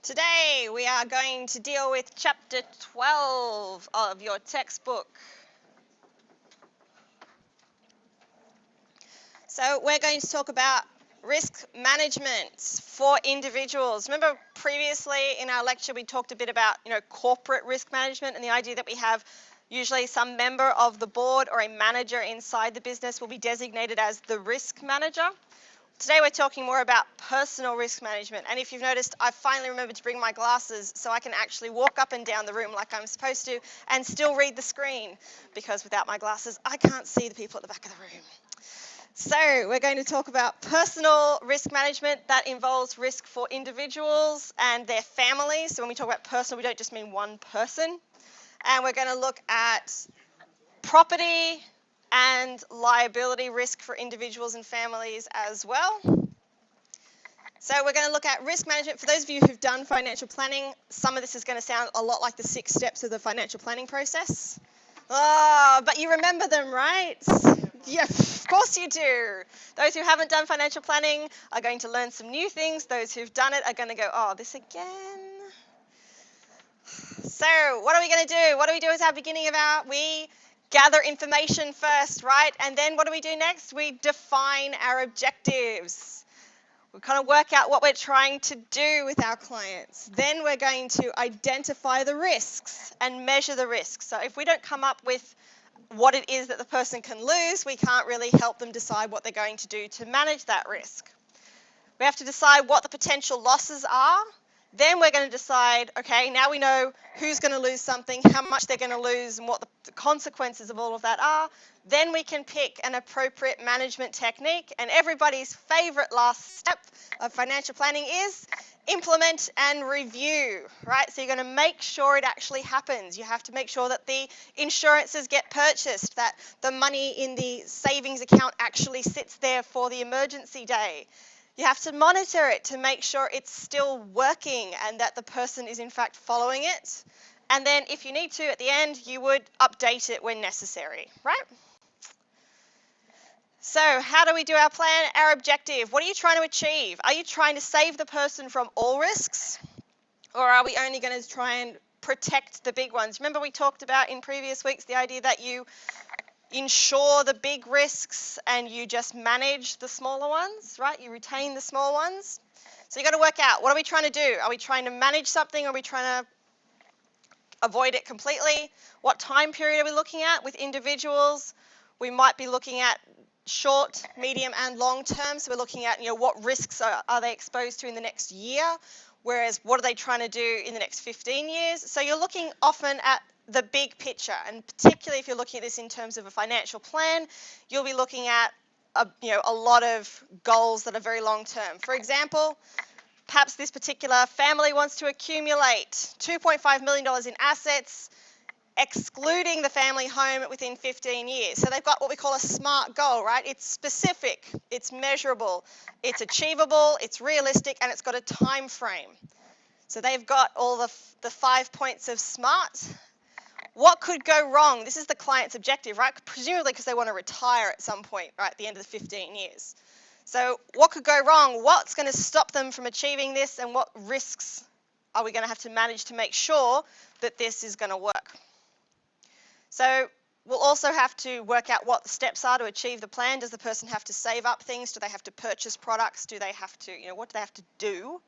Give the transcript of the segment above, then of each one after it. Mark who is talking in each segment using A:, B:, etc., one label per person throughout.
A: Today we are going to deal with chapter 12 of your textbook. So we're going to talk about risk management for individuals. Remember previously in our lecture we talked a bit about, corporate risk management and the idea that we have usually some member of the board or a manager inside the business will be designated as the risk manager. Today we're talking more about personal risk management, and if you've noticed, I finally remembered to bring my glasses so I can actually walk up and down the room like I'm supposed to and still read the screen, because without my glasses I can't see the people at the back of the room. So we're going to talk about personal risk management. That involves risk for individuals and their families. So when we talk about personal, we don't just mean one person. And we're going to look at property and liability risk for individuals and families as well. So we're going to look at risk management. For those of you who've done financial planning, some of this is going to sound a lot like the 6 steps of the financial planning process. Oh, but you remember them, right? Yeah, of course you do. Those who haven't done financial planning are going to learn some new things. Those who've done it are going to go, oh, this again. So what are we going to do? What do we do at our beginning of we gather information first, right? And then what do we do next? We define our objectives. We kind of work out what we're trying to do with our clients. Then we're going to identify the risks and measure the risks. So if we don't come up with what it is that the person can lose, we can't really help them decide what they're going to do to manage that risk. We have to decide what the potential losses are. Then we're going to decide, okay, now we know who's going to lose something, how much they're going to lose, and what the consequences of all of that are. Then we can pick an appropriate management technique. And everybody's favorite last step of financial planning is implement and review, right? So you're going to make sure it actually happens. You have to make sure that the insurances get purchased, that the money in the savings account actually sits there for the emergency day. You have to monitor it to make sure it's still working and that the person is in fact following it. And then if you need to, at the end, you would update it when necessary, right? So how do we do our plan? Our objective. What are you trying to achieve? Are you trying to save the person from all risks? Or are we only going to try and protect the big ones? Remember we talked about in previous weeks the idea that you insure the big risks and you just manage the smaller ones, right? You retain the small ones. So you've got to work out, what are we trying to do? Are we trying to manage something, or are we trying to avoid it completely? What time period are we looking at? With individuals, we might be looking at short, medium and long term. So we're looking at, what risks are they exposed to in the next year? Whereas what are they trying to do in the next 15 years? So you're looking often at the big picture, and particularly if you're looking at this in terms of a financial plan, you'll be looking at a lot of goals that are very long term. For example, perhaps this particular family wants to accumulate $2.5 million in assets, excluding the family home within 15 years. So they've got what we call a SMART goal, right? It's specific, it's measurable, it's achievable, it's realistic, and it's got a time frame. So they've got all the 5 points of SMART. What could go wrong? This is the client's objective, right? Presumably because they want to retire at some point, right, at the end of the 15 years. So what could go wrong? What's going to stop them from achieving this, and what risks are we going to have to manage to make sure that this is going to work? So we'll also have to work out what the steps are to achieve the plan. Does the person have to save up things? Do they have to purchase products? Do they have to, what do they have to do?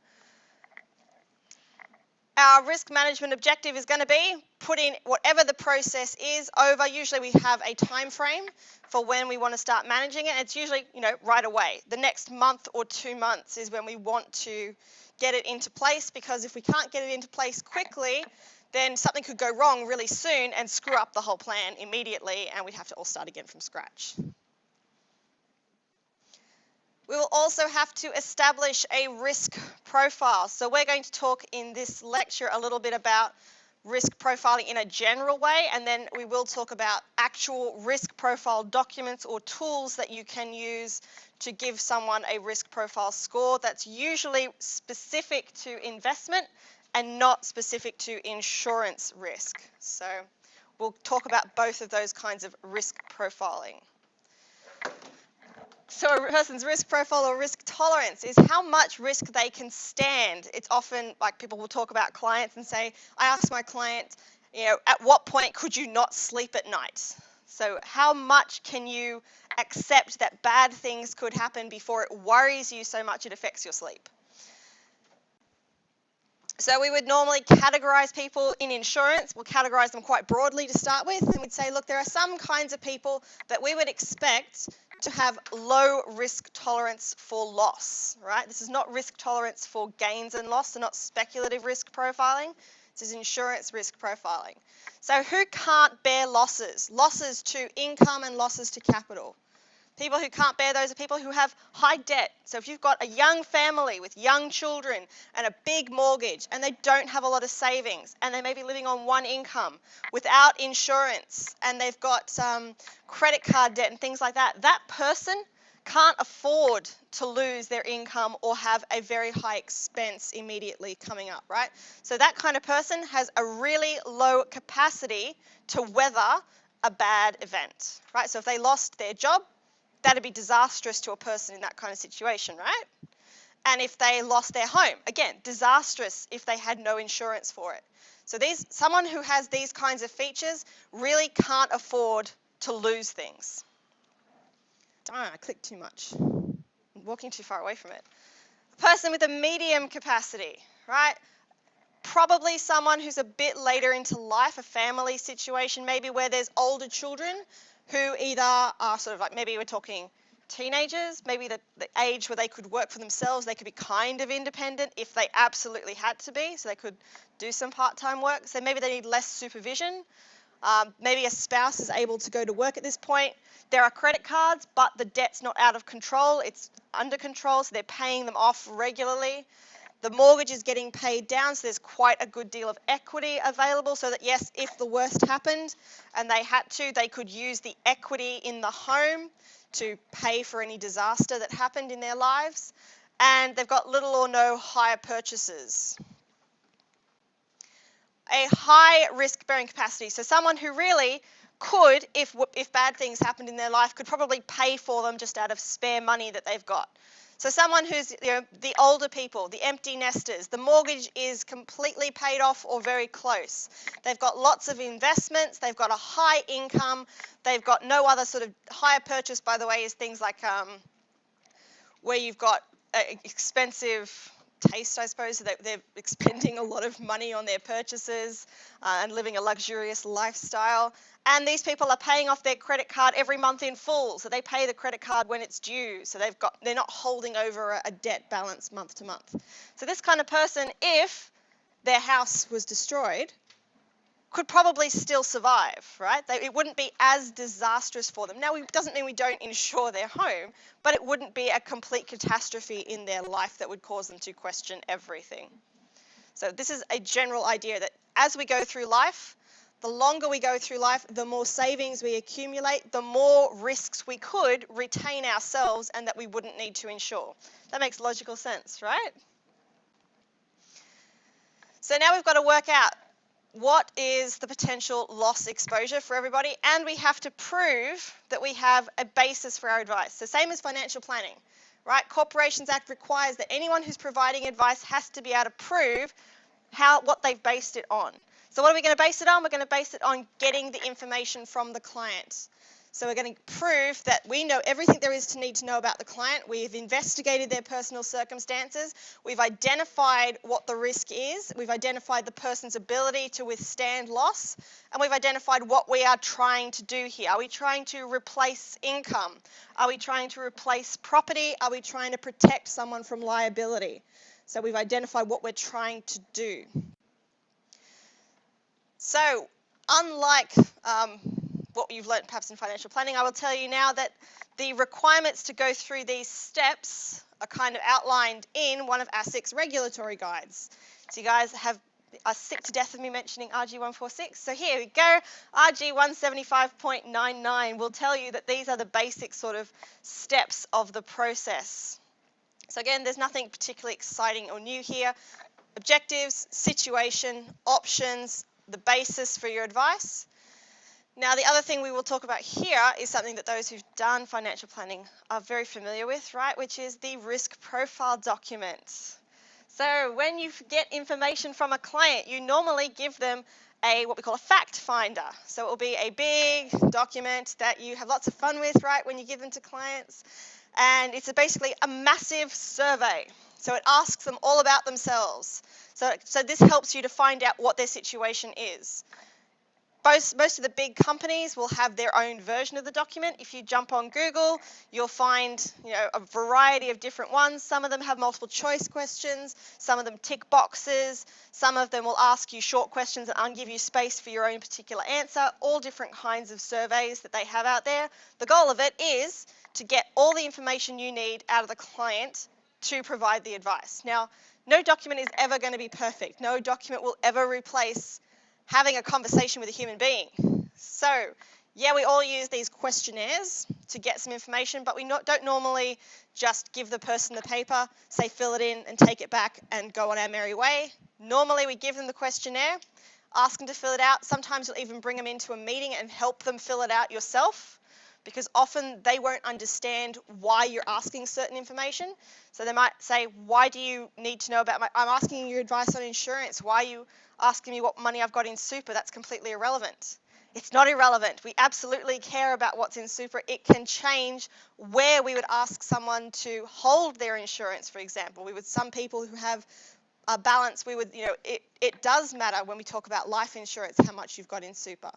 A: Our risk management objective is going to be put in whatever the process is over. Usually we have a time frame for when we want to start managing it. It's usually, right away. The next month or 2 months is when we want to get it into place, because if we can't get it into place quickly, then something could go wrong really soon and screw up the whole plan immediately, and we'd have to all start again from scratch. We will also have to establish a risk profile. So we're going to talk in this lecture a little bit about risk profiling in a general way, and then we will talk about actual risk profile documents or tools that you can use to give someone a risk profile score that's usually specific to investment and not specific to insurance risk. So we'll talk about both of those kinds of risk profiling. So a person's risk profile or risk tolerance is how much risk they can stand. It's often like people will talk about clients and say, I ask my client, at what point could you not sleep at night? So how much can you accept that bad things could happen before it worries you so much it affects your sleep? So we would normally categorize people in insurance. We'll categorize them quite broadly to start with. And we'd say, look, there are some kinds of people that we would expect to have low risk tolerance for loss, right? This is not risk tolerance for gains and loss, so not speculative risk profiling. This is insurance risk profiling. So who can't bear losses? Losses to income and losses to capital. People who can't bear those are people who have high debt. So if you've got a young family with young children and a big mortgage and they don't have a lot of savings and they may be living on one income without insurance and they've got credit card debt and things like that, that person can't afford to lose their income or have a very high expense immediately coming up, right? So that kind of person has a really low capacity to weather a bad event, right? So if they lost their job, that'd be disastrous to a person in that kind of situation, right? And if they lost their home, again, disastrous if they had no insurance for it. So someone who has these kinds of features really can't afford to lose things. Darn, I clicked too much. I'm walking too far away from it. A person with a medium capacity, right? Probably someone who's a bit later into life, a family situation maybe where there's older children who either are sort of like, maybe we're talking teenagers, maybe the age where they could work for themselves, they could be kind of independent if they absolutely had to be, so they could do some part-time work. So maybe they need less supervision. Maybe a spouse is able to go to work at this point. There are credit cards, but the debt's not out of control, it's under control, so they're paying them off regularly. The mortgage is getting paid down, so there's quite a good deal of equity available so that, yes, if the worst happened and they had to, they could use the equity in the home to pay for any disaster that happened in their lives. And they've got little or no hire purchases. A high risk-bearing capacity, so someone who really could, if bad things happened in their life, could probably pay for them just out of spare money that they've got. So someone who's, the older people, the empty nesters, the mortgage is completely paid off or very close. They've got lots of investments, they've got a high income, they've got no other sort of hire purchase, by the way, is things like where you've got expensive taste, I suppose, so they're expending a lot of money on their purchases and living a luxurious lifestyle. And these people are paying off their credit card every month in full, so they pay the credit card when it's due, so they're not holding over a debt balance month to month. So this kind of person, if their house was destroyed, could probably still survive, right? It wouldn't be as disastrous for them. Now, it doesn't mean we don't insure their home, but it wouldn't be a complete catastrophe in their life that would cause them to question everything. So this is a general idea that as we go through life, the longer we go through life, the more savings we accumulate, the more risks we could retain ourselves and that we wouldn't need to insure. That makes logical sense, right? So now we've got to work out what is the potential loss exposure for everybody, and we have to prove that we have a basis for our advice. So same as financial planning, right? Corporations Act requires that anyone who's providing advice has to be able to prove what they've based it on. So what are we going to base it on? We're going to base it on getting the information from the client. So we're going to prove that we know everything there is to need to know about the client. We've investigated their personal circumstances. We've identified what the risk is. We've identified the person's ability to withstand loss. And we've identified what we are trying to do here. Are we trying to replace income? Are we trying to replace property? Are we trying to protect someone from liability? So we've identified what we're trying to do. So unlike what you've learned perhaps in financial planning, I will tell you now that the requirements to go through these steps are kind of outlined in one of ASIC's regulatory guides. So you guys are sick to death of me mentioning RG 146. So here we go. RG 175.99 will tell you that these are the basic sort of steps of the process. So again, there's nothing particularly exciting or new here. Objectives, situation, options, the basis for your advice. Now, the other thing we will talk about here is something that those who've done financial planning are very familiar with, right? Which is the risk profile document. So when you get information from a client, you normally give them what we call a fact finder. So it will be a big document that you have lots of fun with, right, when you give them to clients. And it's basically a massive survey. So it asks them all about themselves. So this helps you to find out what their situation is. Most of the big companies will have their own version of the document. If you jump on Google, you'll find a variety of different ones. Some of them have multiple choice questions, some of them tick boxes, some of them will ask you short questions and give you space for your own particular answer, all different kinds of surveys that they have out there. The goal of it is to get all the information you need out of the client to provide the advice. Now, no document is ever going to be perfect. No document will ever replace having a conversation with a human being. So, yeah, we all use these questionnaires to get some information, but we don't normally just give the person the paper, say fill it in and take it back and go on our merry way. Normally we give them the questionnaire, ask them to fill it out. Sometimes you'll even bring them into a meeting and help them fill it out yourself, because often they won't understand why you're asking certain information. So they might say, why do you need to know about I'm asking you advice on insurance. Why are you asking me what money I've got in super? That's completely irrelevant. It's not irrelevant. We absolutely care about what's in super. It can change where we would ask someone to hold their insurance, for example. Some people who have a balance, it does matter when we talk about life insurance, how much you've got in super.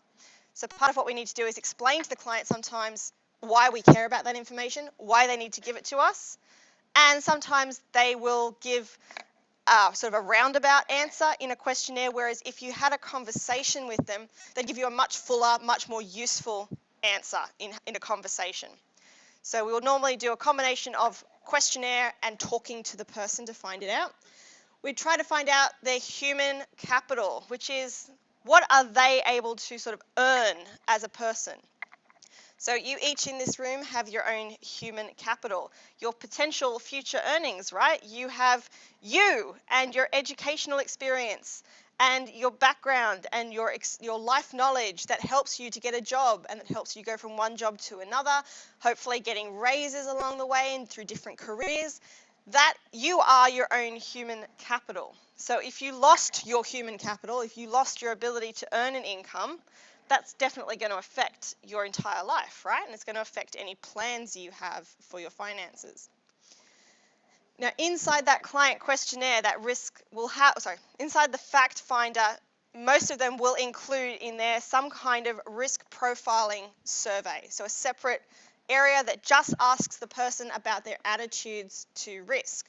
A: So part of what we need to do is explain to the client sometimes why we care about that information, why they need to give it to us, and sometimes they will give sort of a roundabout answer in a questionnaire, whereas if you had a conversation with them, they'd give you a much fuller, much more useful answer in a conversation. So we will normally do a combination of questionnaire and talking to the person to find it out. We try to find out their human capital, which is what are they able to sort of earn as a person. So you each in this room have your own human capital, your potential future earnings, right? You have you and your educational experience and your background and your life knowledge that helps you to get a job and that helps you go from one job to another, hopefully getting raises along the way and through different careers. That you are your own human capital. So if you lost your human capital, if you lost your ability to earn an income, that's definitely going to affect your entire life, right? And it's going to affect any plans you have for your finances. Now, inside that client questionnaire, that risk will inside the fact finder, most of them will include in there some kind of risk profiling survey. So a separate area that just asks the person about their attitudes to risk.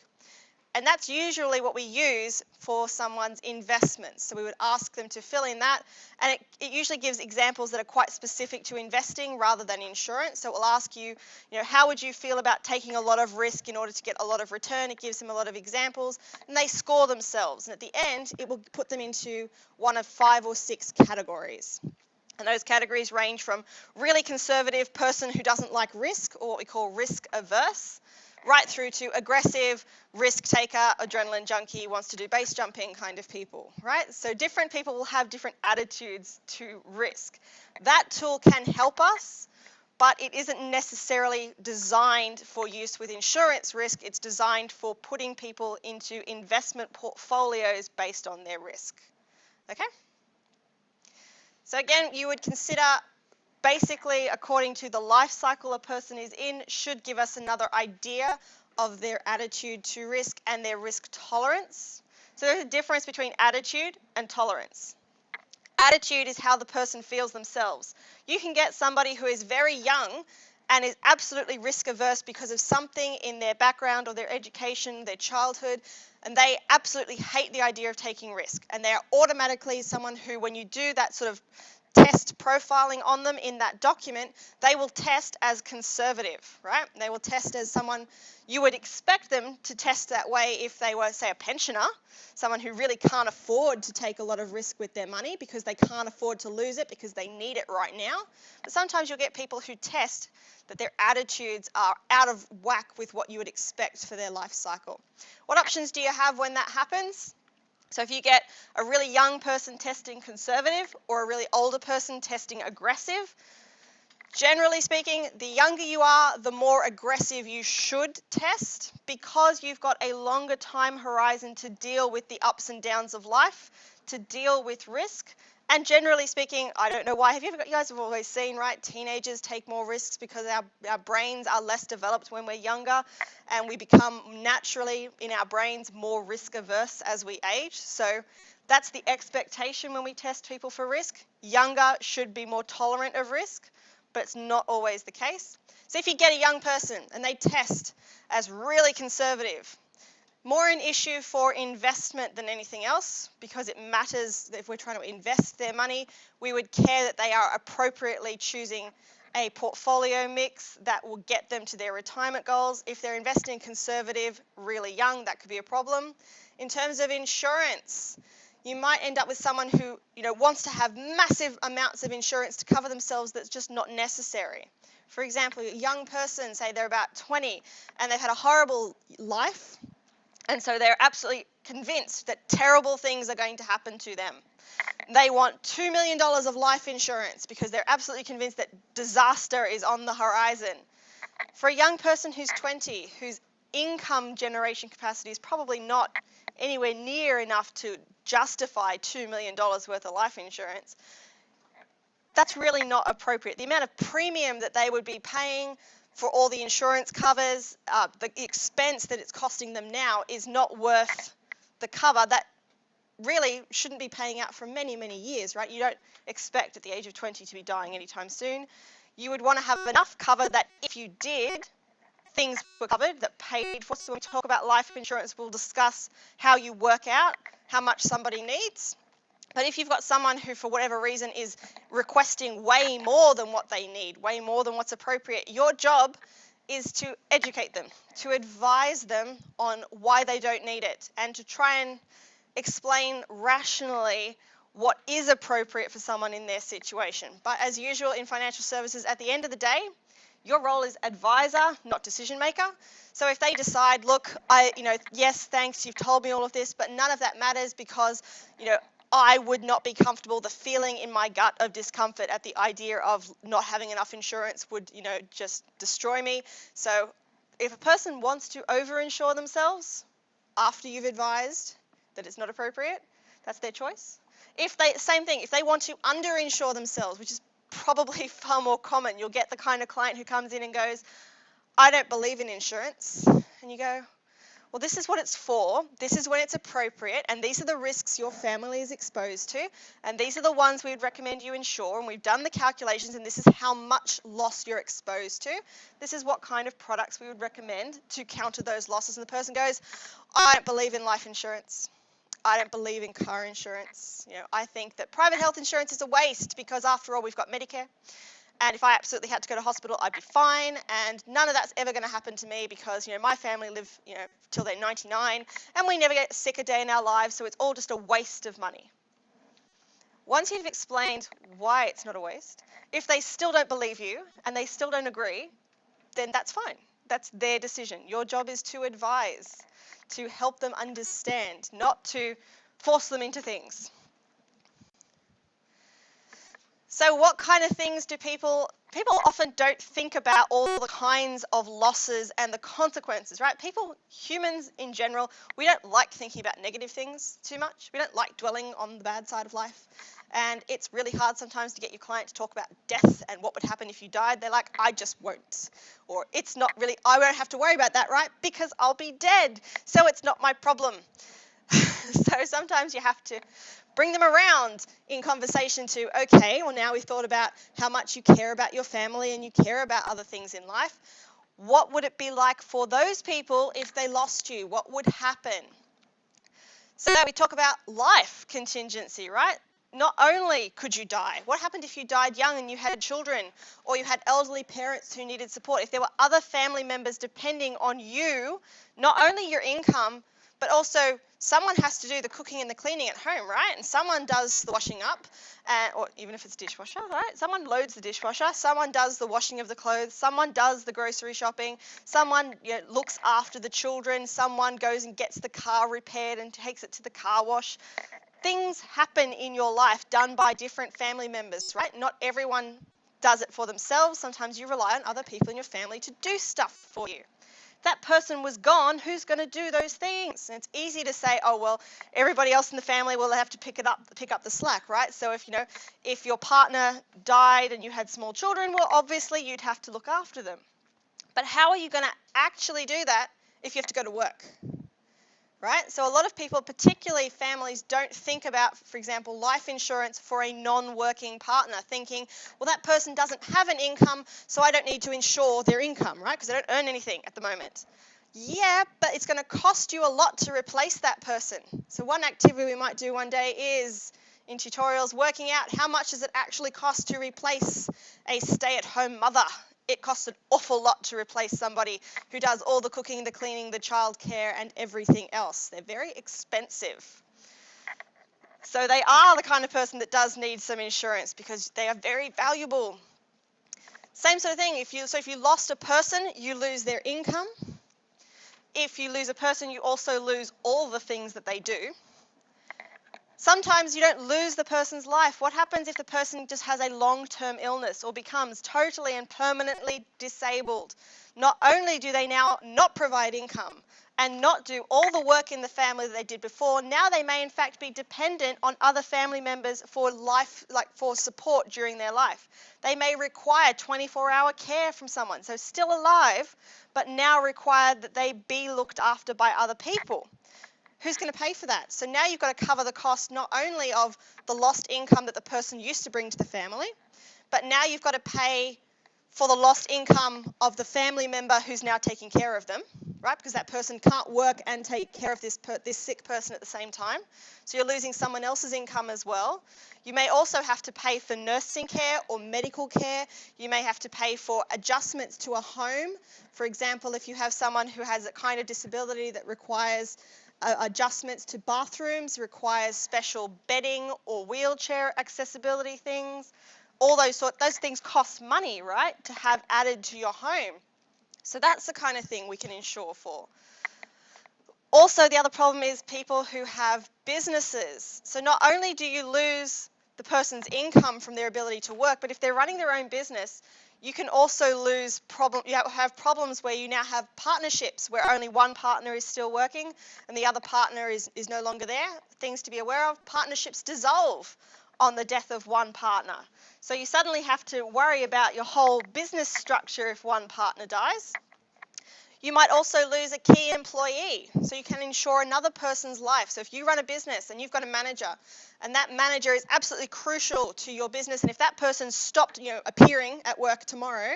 A: And that's usually what we use for someone's investments. So we would ask them to fill in that, and it usually gives examples that are quite specific to investing rather than insurance. So it will ask you, how would you feel about taking a lot of risk in order to get a lot of return? It gives them a lot of examples, and they score themselves. And at the end, it will put them into one of 5 or 6 categories. And those categories range from really conservative person who doesn't like risk, or what we call risk averse, right through to aggressive, risk taker, adrenaline junkie, wants to do base jumping kind of people, right? So different people will have different attitudes to risk. That tool can help us, but it isn't necessarily designed for use with insurance risk. It's designed for putting people into investment portfolios based on their risk. Okay? So again, you would consider basically, according to the life cycle a person is in, should give us another idea of their attitude to risk and their risk tolerance. So there's a difference between attitude and tolerance. Attitude is how the person feels themselves. You can get somebody who is very young and is absolutely risk averse because of something in their background or their education, their childhood, and they absolutely hate the idea of taking risk. And they are automatically someone who, when you do that sort of test profiling on them in that document, they will test as conservative, right? They will test as someone you would expect them to test that way if they were, say, a pensioner, someone who really can't afford to take a lot of risk with their money because they can't afford to lose it because they need it right now. But sometimes you'll get people who test that their attitudes are out of whack with what you would expect for their life cycle. What options do you have when that happens? So if you get a really young person testing conservative or a really older person testing aggressive, generally speaking, the younger you are, the more aggressive you should test, because you've got a longer time horizon to deal with the ups and downs of life, to deal with risk. And generally speaking, I don't know why, you guys have always seen, right? Teenagers take more risks because our brains are less developed when we're younger, and we become naturally in our brains more risk averse as we age. So that's the expectation when we test people for risk. Younger should be more tolerant of risk, but it's not always the case. So if you get a young person and they test as really conservative, more an issue for investment than anything else, because it matters that if we're trying to invest their money, we would care that they are appropriately choosing a portfolio mix that will get them to their retirement goals. If they're investing conservative, really young, that could be a problem. In terms of insurance, you might end up with someone who, wants to have massive amounts of insurance to cover themselves that's just not necessary. For example, a young person, say they're about 20, and they've had a horrible life, and so they're absolutely convinced that terrible things are going to happen to them. They want $2 million of life insurance because they're absolutely convinced that disaster is on the horizon. For a young person who's 20, whose income generation capacity is probably not anywhere near enough to justify $2 million worth of life insurance, that's really not appropriate. The amount of premium that they would be paying for all the insurance covers, the expense that it's costing them now is not worth the cover that really shouldn't be paying out for many, many years, right? You don't expect at the age of 20 to be dying anytime soon. You would want to have enough cover that if you did, things were covered, that paid for. So when we talk about life insurance, we'll discuss how you work out how much somebody needs. But if you've got someone who, for whatever reason, is requesting way more than what they need, way more than what's appropriate, your job is to educate them, to advise them on why they don't need it, and to try and explain rationally what is appropriate for someone in their situation. But as usual in financial services, at the end of the day, your role is advisor, not decision maker. So if they decide, look, yes, thanks, you've told me all of this, but none of that matters because, I would not be comfortable. The feeling in my gut of discomfort at the idea of not having enough insurance would, just destroy me. So if a person wants to overinsure themselves after you've advised that it's not appropriate, that's their choice. Same thing, if they want to underinsure themselves, which is probably far more common, you'll get the kind of client who comes in and goes, I don't believe in insurance. And you go, well, this is what it's for, this is when it's appropriate, and these are the risks your family is exposed to, and these are the ones we would recommend you insure, and we've done the calculations, and this is how much loss you're exposed to. This is what kind of products we would recommend to counter those losses. And the person goes, I don't believe in life insurance. I don't believe in car insurance. I think that private health insurance is a waste because after all, we've got Medicare. And if I absolutely had to go to hospital, I'd be fine. And none of that's ever going to happen to me because, my family live, till they're 99 and we never get sick a day in our lives. So it's all just a waste of money. Once you've explained why it's not a waste, if they still don't believe you and they still don't agree, then that's fine. That's their decision. Your job is to advise, to help them understand, not to force them into things. So what kind of things do people often don't think about all the kinds of losses and the consequences, right? Humans in general, we don't like thinking about negative things too much. We don't like dwelling on the bad side of life. And it's really hard sometimes to get your client to talk about death and what would happen if you died. They're like, I just won't. Or it's not really, I won't have to worry about that, right? Because I'll be dead. So it's not my problem. So sometimes you have to bring them around in conversation to, okay, well now we've thought about how much you care about your family and you care about other things in life. What would it be like for those people if they lost you? What would happen? So we talk about life contingency, right? Not only could you die, what happened if you died young and you had children or you had elderly parents who needed support? If there were other family members depending on you, not only your income, But also, someone has to do the cooking and the cleaning at home, right? And someone does the washing up, or even if it's dishwasher, right? Someone loads the dishwasher, someone does the washing of the clothes, someone does the grocery shopping, someone looks after the children, someone goes and gets the car repaired and takes it to the car wash. Things happen in your life done by different family members, right? Not everyone does it for themselves. Sometimes you rely on other people in your family to do stuff for you. That person was gone, who's going to do those things? And it's easy to say, oh, well, everybody else in the family will have to pick up the slack, right? So if your partner died and you had small children, well, obviously you'd have to look after them. But how are you going to actually do that if you have to go to work? Right? So a lot of people, particularly families, don't think about, for example, life insurance for a non-working partner, thinking, well, that person doesn't have an income, so I don't need to insure their income, right? Because they don't earn anything at the moment. Yeah, but it's going to cost you a lot to replace that person. So one activity we might do one day is, in tutorials, working out how much does it actually cost to replace a stay-at-home mother. It costs an awful lot to replace somebody who does all the cooking, the cleaning, the childcare, and everything else. They're very expensive. So they are the kind of person that does need some insurance because they are very valuable. Same sort of thing. If you lost a person, you lose their income. If you lose a person, you also lose all the things that they do. Sometimes you don't lose the person's life. What happens if the person just has a long-term illness or becomes totally and permanently disabled? Not only do they now not provide income and not do all the work in the family that they did before, now they may in fact be dependent on other family members for for support during their life. They may require 24-hour care from someone, so still alive, but now require that they be looked after by other people. Who's going to pay for that? So now you've got to cover the cost not only of the lost income that the person used to bring to the family, but now you've got to pay for the lost income of the family member who's now taking care of them, right? Because that person can't work and take care of this sick person at the same time. So you're losing someone else's income as well. You may also have to pay for nursing care or medical care. You may have to pay for adjustments to a home. For example, if you have someone who has a kind of disability that requires adjustments to bathrooms, requires special bedding or wheelchair accessibility things. All those things cost money, right, to have added to your home. So that's the kind of thing we can insure for. Also, the other problem is people who have businesses. So not only do you lose the person's income from their ability to work, but if they're running their own business, you can also have problems where you now have partnerships where only one partner is still working and the other partner is no longer there. Things to be aware of: partnerships dissolve on the death of one partner. So you suddenly have to worry about your whole business structure if one partner dies. You might also lose a key employee, so you can insure another person's life. So if you run a business and you've got a manager, and that manager is absolutely crucial to your business, and if that person stopped, appearing at work tomorrow,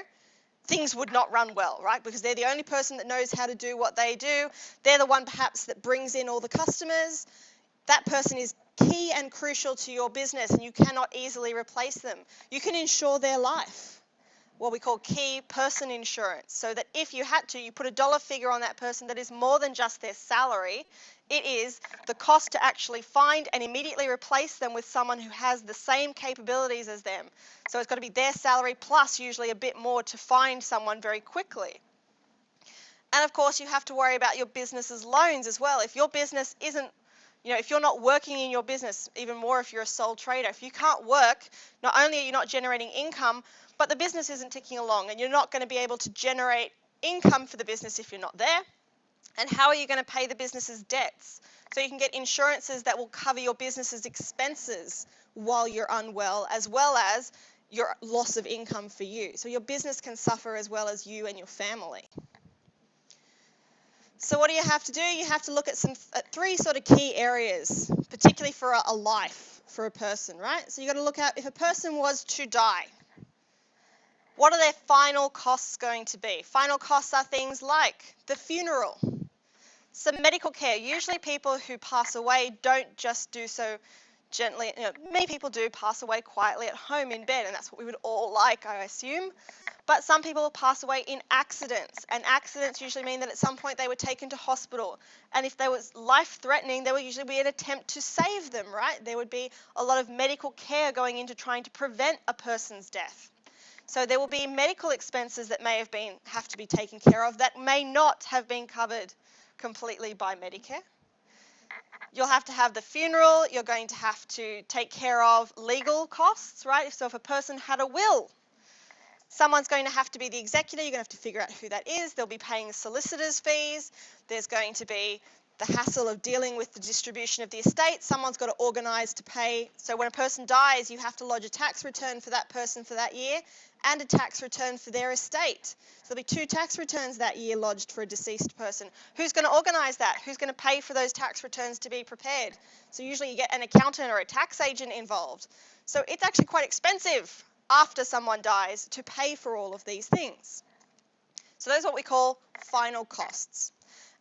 A: things would not run well, right? Because they're the only person that knows how to do what they do. They're the one perhaps that brings in all the customers. That person is key and crucial to your business, and you cannot easily replace them. You can insure their life, what we call key person insurance, so that if you had to, you put a dollar figure on that person that is more than just their salary. It is the cost to actually find and immediately replace them with someone who has the same capabilities as them. So it's got to be their salary plus usually a bit more to find someone very quickly. And of course, you have to worry about your business's loans as well. If your business isn't, if you're not working in your business, even more if you're a sole trader, if you can't work, not only are you not generating income, but the business isn't ticking along, and you're not going to be able to generate income for the business if you're not there. And how are you going to pay the business's debts? So you can get insurances that will cover your business's expenses while you're unwell, as well as your loss of income for you. So your business can suffer as well as you and your family. So what do you have to do? You have to look at three sort of key areas, particularly for a life, for a person, right? So you've got to look at, if a person was to die, what are their final costs going to be? Final costs are things like the funeral, some medical care. Usually people who pass away don't just do so gently. Many people do pass away quietly at home in bed, and that's what we would all like, I assume. But some people pass away in accidents, and accidents usually mean that at some point they were taken to hospital. And if they was life-threatening, there would usually be an attempt to save them, right? There would be a lot of medical care going into trying to prevent a person's death. So there will be medical expenses that may have to be taken care of that may not have been covered completely by Medicare. You'll have to have the funeral. You're going to have to take care of legal costs, right? So if a person had a will, someone's going to have to be the executor. You're going to have to figure out who that is. They'll be paying solicitors' fees. There's going to be the hassle of dealing with the distribution of the estate. Someone's got to organise to pay. So when a person dies, you have to lodge a tax return for that person for that year and a tax return for their estate. So there'll be 2 tax returns that year lodged for a deceased person. Who's going to organise that? Who's going to pay for those tax returns to be prepared? So usually you get an accountant or a tax agent involved. So it's actually quite expensive after someone dies to pay for all of these things. So those are what we call final costs.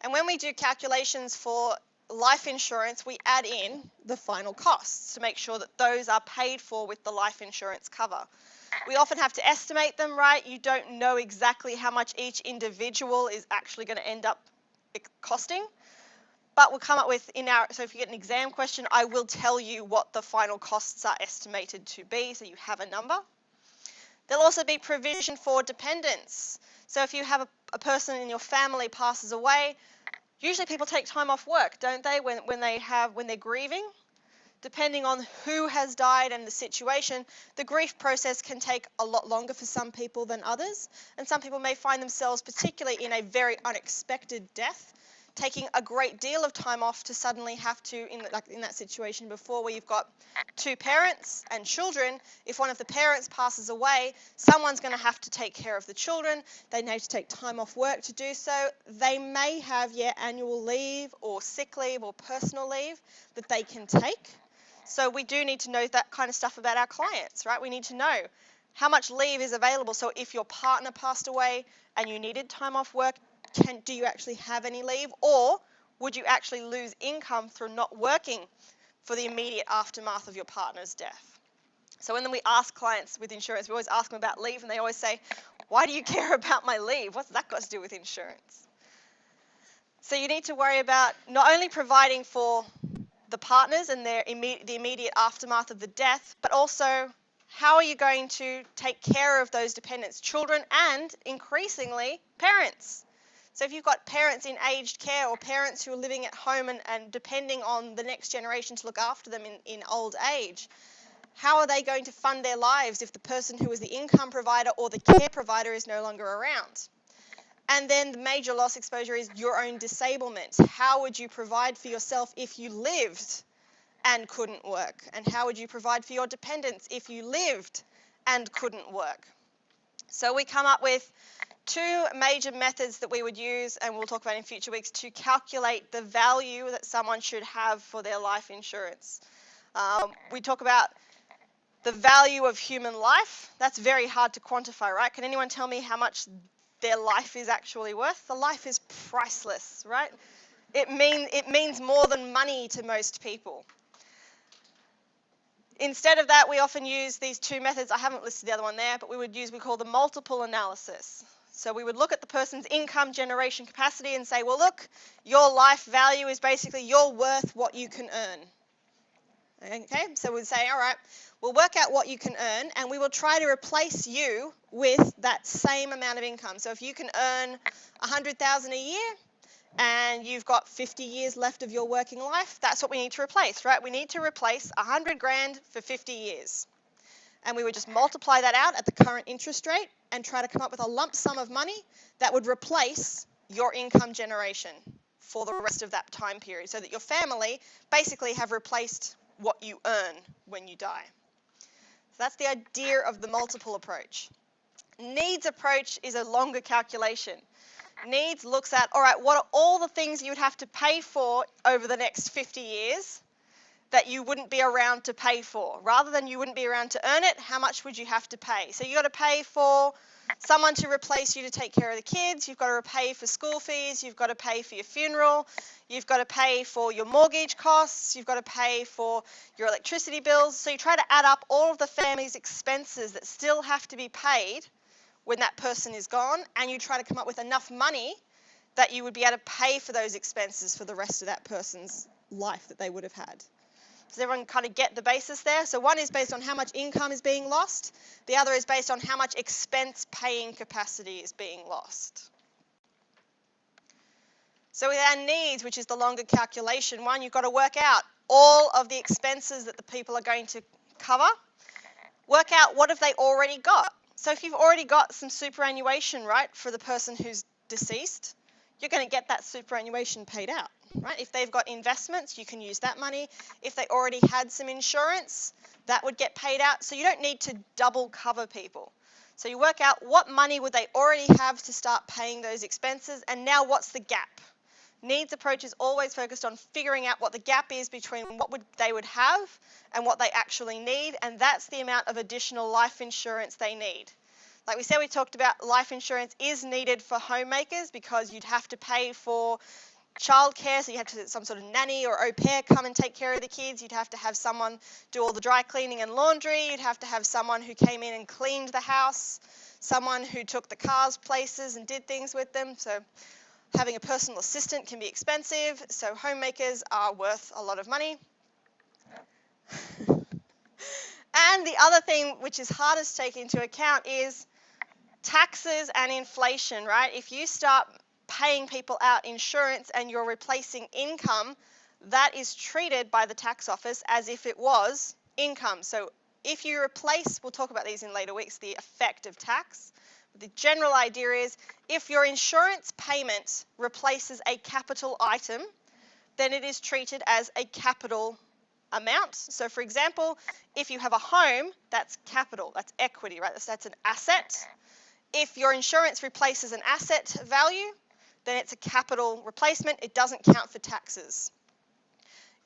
A: And when we do calculations for life insurance, we add in the final costs to make sure that those are paid for with the life insurance cover. We often have to estimate them, right? You don't know exactly how much each individual is actually going to end up costing. But we'll come up with so if you get an exam question, I will tell you what the final costs are estimated to be, so you have a number. There'll also be provision for dependents. So if you have a person in your family passes away, usually people take time off work, don't they, when they're grieving? Depending on who has died and the situation, the grief process can take a lot longer for some people than others. And some people may find themselves, particularly in a very unexpected death, taking a great deal of time off to suddenly have to, in that situation before where you've got 2 parents and children, if one of the parents passes away, someone's going to have to take care of the children. They need to take time off work to do so. They may have, annual leave or sick leave or personal leave that they can take. So we do need to know that kind of stuff about our clients, right? We need to know how much leave is available. So if your partner passed away and you needed time off work, do you actually have any leave, or would you actually lose income through not working for the immediate aftermath of your partner's death? So when we ask clients with insurance, we always ask them about leave, and they always say, why do you care about my leave? What's that got to do with insurance? So you need to worry about not only providing for the partners and the immediate aftermath of the death, but also how are you going to take care of those dependents, children and increasingly parents. So if you've got parents in aged care or parents who are living at home and depending on the next generation to look after them in old age, how are they going to fund their lives if the person who is the income provider or the care provider is no longer around? And then the major loss exposure is your own disablement. How would you provide for yourself if you lived and couldn't work? And how would you provide for your dependents if you lived and couldn't work? So we come up with 2 major methods that we would use, and we'll talk about in future weeks, to calculate the value that someone should have for their life insurance. We talk about the value of human life. That's very hard to quantify, right? Can anyone tell me how much their life is actually worth? The life is priceless, right? It means more than money to most people. Instead of that, we often use these 2 methods. I haven't listed the other one there, but we call the multiple analysis. So we would look at the person's income generation capacity and say, well, look, your life value is basically you're worth what you can earn. Okay, so we'd say, all right, we'll work out what you can earn, and we will try to replace you with that same amount of income. So if you can earn $100,000 a year and you've got 50 years left of your working life, that's what we need to replace, right? We need to replace 100 grand for 50 years. And we would just multiply that out at the current interest rate and try to come up with a lump sum of money that would replace your income generation for the rest of that time period, so that your family basically have replaced what you earn when you die. So that's the idea of the multiple approach. Needs approach is a longer calculation. Needs looks at, all right, what are all the things you would have to pay for over the next 50 years that you wouldn't be around to pay for? Rather than you wouldn't be around to earn it, how much would you have to pay? So you got to pay for someone to replace you to take care of the kids, you've got to pay for school fees, you've got to pay for your funeral, you've got to pay for your mortgage costs, you've got to pay for your electricity bills. So you try to add up all of the family's expenses that still have to be paid when that person is gone, and you try to come up with enough money that you would be able to pay for those expenses for the rest of that person's life that they would have had. Does everyone kind of get the basis there? So one is based on how much income is being lost. The other is based on how much expense paying capacity is being lost. So with our needs, which is the longer calculation one, you've got to work out all of the expenses that the people are going to cover. Work out what have they already got. So if you've already got some superannuation, right, for the person who's deceased, you're going to get that superannuation paid out, right? If they've got investments, you can use that money. If they already had some insurance, that would get paid out. So you don't need to double cover people. So you work out what money would they already have to start paying those expenses, and now what's the gap? Needs approach is always focused on figuring out what the gap is between what they would have and what they actually need, and that's the amount of additional life insurance they need. Like we said, we talked about life insurance is needed for homemakers because you'd have to pay for childcare, so you have to have some sort of nanny or au pair come and take care of the kids. You'd have to have someone do all the dry cleaning and laundry. You'd have to have someone who came in and cleaned the house, someone who took the cars places and did things with them. So having a personal assistant can be expensive, so homemakers are worth a lot of money. And the other thing which is hardest to take into account is taxes and inflation, right? If you start paying people out insurance and you're replacing income, that is treated by the tax office as if it was income. So if you replace, we'll talk about these in later weeks, the effect of tax. The general idea is if your insurance payment replaces a capital item, then it is treated as a capital amount. So for example, if you have a home, that's capital, that's equity, right? That's an asset. If your insurance replaces an asset value, then it's a capital replacement. It doesn't count for taxes.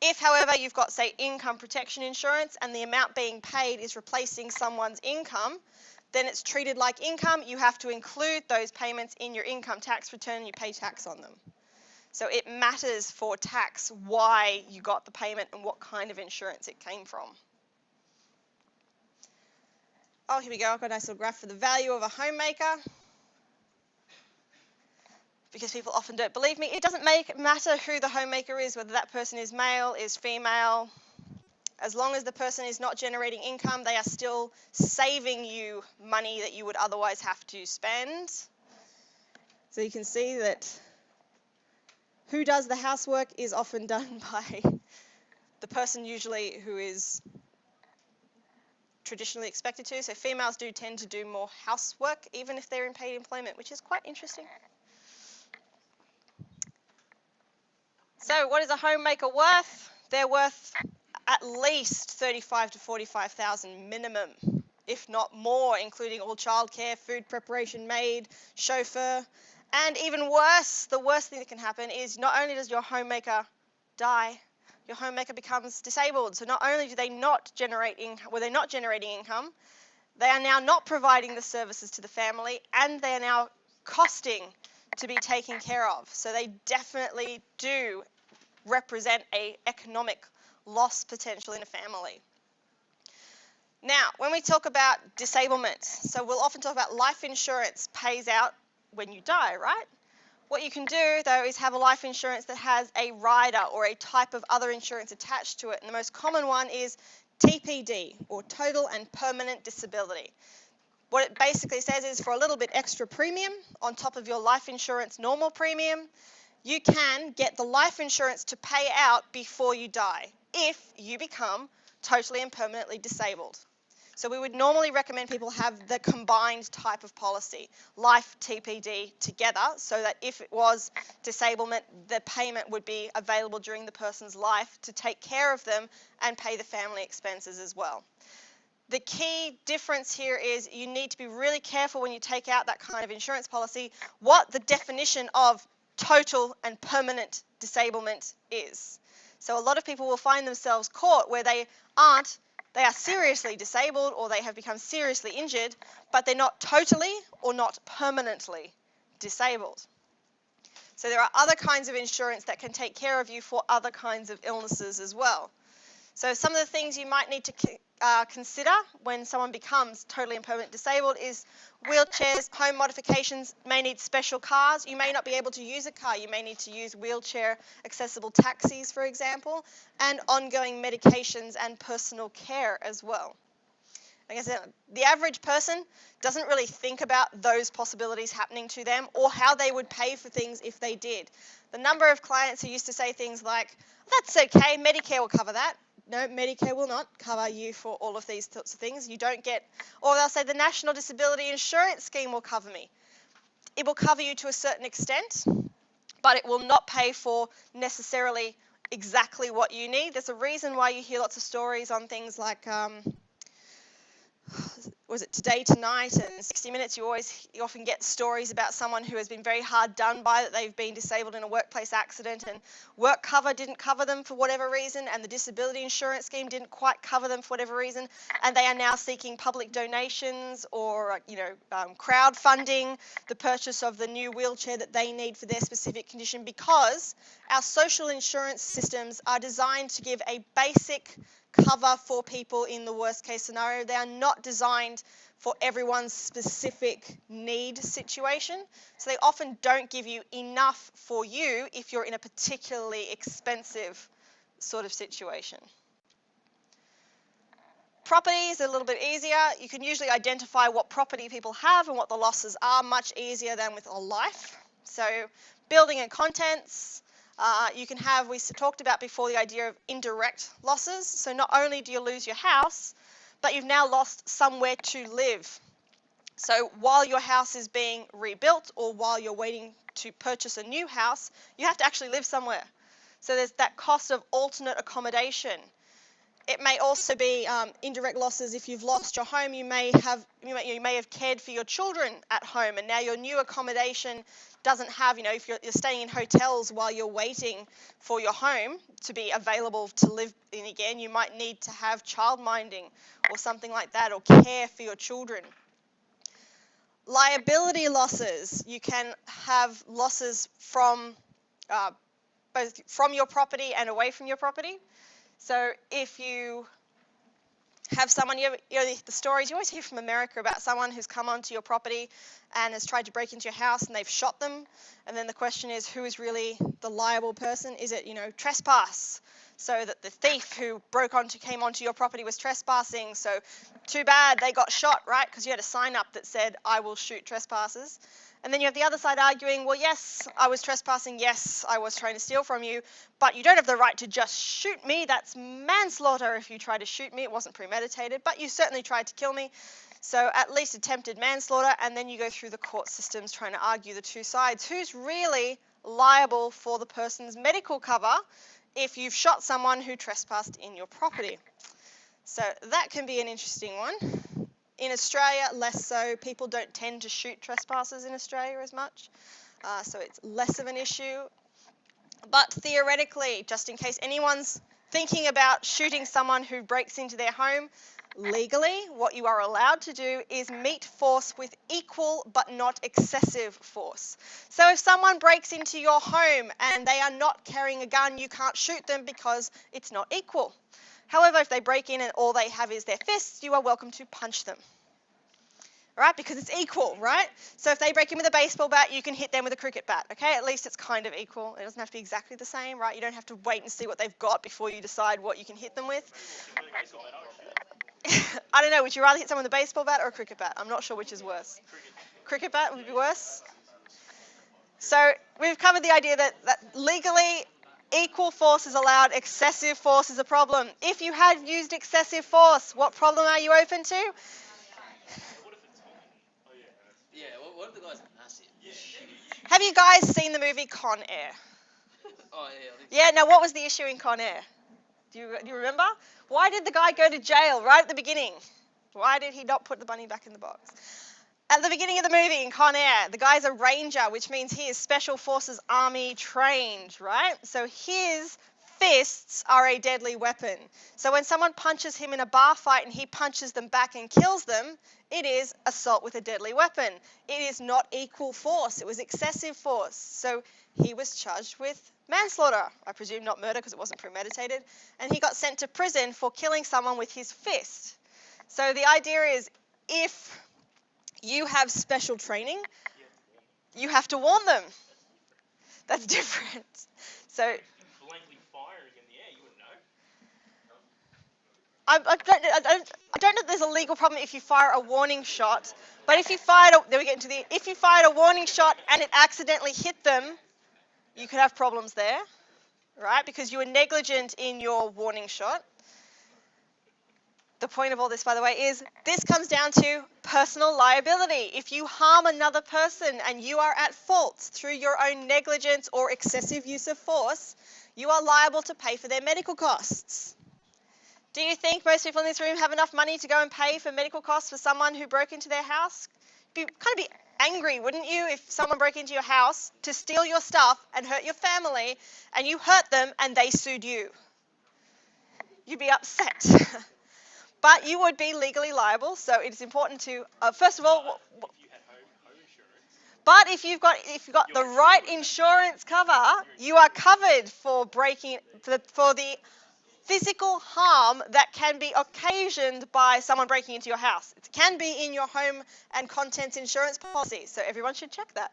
A: If, however, you've got, say, income protection insurance and the amount being paid is replacing someone's income, then it's treated like income. You have to include those payments in your income tax return and you pay tax on them. So it matters for tax why you got the payment and what kind of insurance it came from. Oh, here we go. I've got a nice little graph for the value of a homemaker. Because people often don't believe me. It doesn't matter who the homemaker is, whether that person is male, is female. As long as the person is not generating income, they are still saving you money that you would otherwise have to spend. So you can see that who does the housework is often done by the person usually who is traditionally expected to. So females do tend to do more housework even if they're in paid employment, which is quite interesting. So what is a homemaker worth? They're worth at least 35 to 45,000 minimum, if not more, including all childcare, food preparation, maid, chauffeur. And even worse, the worst thing that can happen is not only does your homemaker die, your homemaker becomes disabled. So not only do they not generate income, they're not generating income, they are now not providing the services to the family, and they are now costing to be taken care of. So they definitely do represent an economic loss potential in a family. Now, when we talk about disablement, so we'll often talk about life insurance pays out when you die, right? What you can do, though, is have a life insurance that has a rider or a type of other insurance attached to it. And the most common one is TPD, or total and permanent disability. What it basically says is for a little bit extra premium on top of your life insurance normal premium, you can get the life insurance to pay out before you die if you become totally and permanently disabled. So we would normally recommend people have the combined type of policy, life TPD together, so that if it was disablement, the payment would be available during the person's life to take care of them and pay the family expenses as well. The key difference here is you need to be really careful when you take out that kind of insurance policy what the definition of total and permanent disablement is. So a lot of people will find themselves caught where they are seriously disabled or they have become seriously injured, but they're not totally or not permanently disabled. So there are other kinds of insurance that can take care of you for other kinds of illnesses as well. So some of the things you might need to consider when someone becomes totally and permanently disabled is wheelchairs, home modifications, may need special cars. You may not be able to use a car. You may need to use wheelchair accessible taxis, for example, and ongoing medications and personal care as well. Like I said, the average person doesn't really think about those possibilities happening to them or how they would pay for things if they did. The number of clients who used to say things like, that's okay, Medicare will cover that. No, Medicare will not cover you for all of these sorts of things. You don't get, or they'll say the National Disability Insurance Scheme will cover me. It will cover you to a certain extent, but it will not pay for necessarily exactly what you need. There's a reason why you hear lots of stories on things like was it Today Tonight and 60 Minutes, you often get stories about someone who has been very hard done by, that they've been disabled in a workplace accident and work cover didn't cover them for whatever reason, and the disability insurance scheme didn't quite cover them for whatever reason, and they are now seeking public donations or crowdfunding the purchase of the new wheelchair that they need for their specific condition, because our social insurance systems are designed to give a basic cover for people in the worst case scenario. They are not designed for everyone's specific need situation. So they often don't give you enough for you if you're in a particularly expensive sort of situation. Property is a little bit easier. You can usually identify what property people have and what the losses are much easier than with a life. So building and contents, you can have, we talked about before, the idea of indirect losses. So not only do you lose your house, but you've now lost somewhere to live. So while your house is being rebuilt or while you're waiting to purchase a new house, you have to actually live somewhere. So there's that cost of alternate accommodation. It may also be indirect losses. If you've lost your home, you may have cared for your children at home, and now your new accommodation doesn't have, if you're staying in hotels while you're waiting for your home to be available to live in again, you might need to have childminding or something like that, or care for your children. Liability losses. You can have losses from both from your property and away from your property. So if you have someone, the stories you always hear from America about someone who's come onto your property and has tried to break into your house and they've shot them, and then the question is, who is really the liable person? Is it, trespass? So that the thief who came onto your property was trespassing, so too bad they got shot, right? Because you had a sign up that said, I will shoot trespassers. And then you have the other side arguing, well, yes, I was trespassing, yes, I was trying to steal from you, but you don't have the right to just shoot me. That's manslaughter if you try to shoot me. It wasn't premeditated, but you certainly tried to kill me. So at least attempted manslaughter, and then you go through the court systems trying to argue the two sides. Who's really liable for the person's medical cover if you've shot someone who trespassed in your property? So that can be an interesting one. In Australia, less so. People don't tend to shoot trespassers in Australia as much, so it's less of an issue. But theoretically, just in case anyone's thinking about shooting someone who breaks into their home, legally, what you are allowed to do is meet force with equal but not excessive force. So if someone breaks into your home and they are not carrying a gun, you can't shoot them because it's not equal. However, if they break in and all they have is their fists, you are welcome to punch them. Right? Because it's equal, right? So if they break in with a baseball bat, you can hit them with a cricket bat, okay? At least it's kind of equal. It doesn't have to be exactly the same, right? You don't have to wait and see what they've got before you decide what you can hit them with. I don't know, would you rather hit someone with a baseball bat or a cricket bat? I'm not sure which is worse. Cricket bat would be worse? So we've covered the idea that legally equal force is allowed, excessive force is a problem. If you had used excessive force, what problem are you open to?
B: Yeah, what if the guy's massive?
A: Have you guys seen the movie Con Air?
B: Oh, yeah, I think so.
A: Yeah, now what was the issue in Con Air? Do you remember? Why did the guy go to jail right at the beginning? Why did he not put the bunny back in the box? At the beginning of the movie in Con Air, the guy's a ranger, which means he is Special Forces Army trained, right? So his fists are a deadly weapon. So when someone punches him in a bar fight and he punches them back and kills them, it is assault with a deadly weapon. It is not equal force. It was excessive force. So he was charged with manslaughter. I presume not murder because it wasn't premeditated. And he got sent to prison for killing someone with his fist. So the idea is if you have special training, you have to warn them. That's different. So
C: blankly firing in the air, you wouldn't know.
A: I don't know if there's a legal problem if you fire a warning shot, but if you fired if you fired a warning shot and it accidentally hit them, you could have problems there, right? Because you were negligent in your warning shot. The point of all this, by the way, is this comes down to personal liability. If you harm another person and you are at fault through your own negligence or excessive use of force, you are liable to pay for their medical costs. Do you think most people in this room have enough money to go and pay for medical costs for someone who broke into their house? You'd kind of be angry, wouldn't you, if someone broke into your house to steal your stuff and hurt your family, and you hurt them and they sued you? You'd be upset. But you would be legally liable, so it's important to, first of all,
C: If you had home insurance.
A: but if you've got the right insurance cover, you are covered for for the physical harm that can be occasioned by someone breaking into your house. It can be in your home and contents insurance policy, so everyone should check that,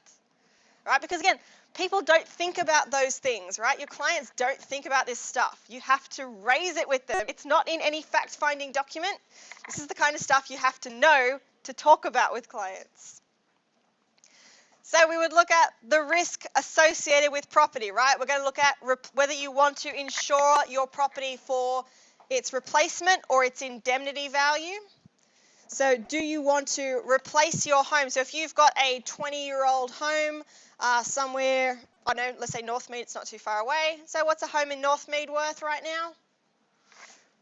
A: right? Because again, people don't think about those things, right? Your clients don't think about this stuff. You have to raise it with them. It's not in any fact-finding document. This is the kind of stuff you have to know to talk about with clients. So we would look at the risk associated with property, right? We're going to look at whether you want to insure your property for its replacement or its indemnity value. So do you want to replace your home? So if you've got a 20-year-old home somewhere, I don't know, let's say Northmead, it's not too far away. So what's a home in Northmead worth right now?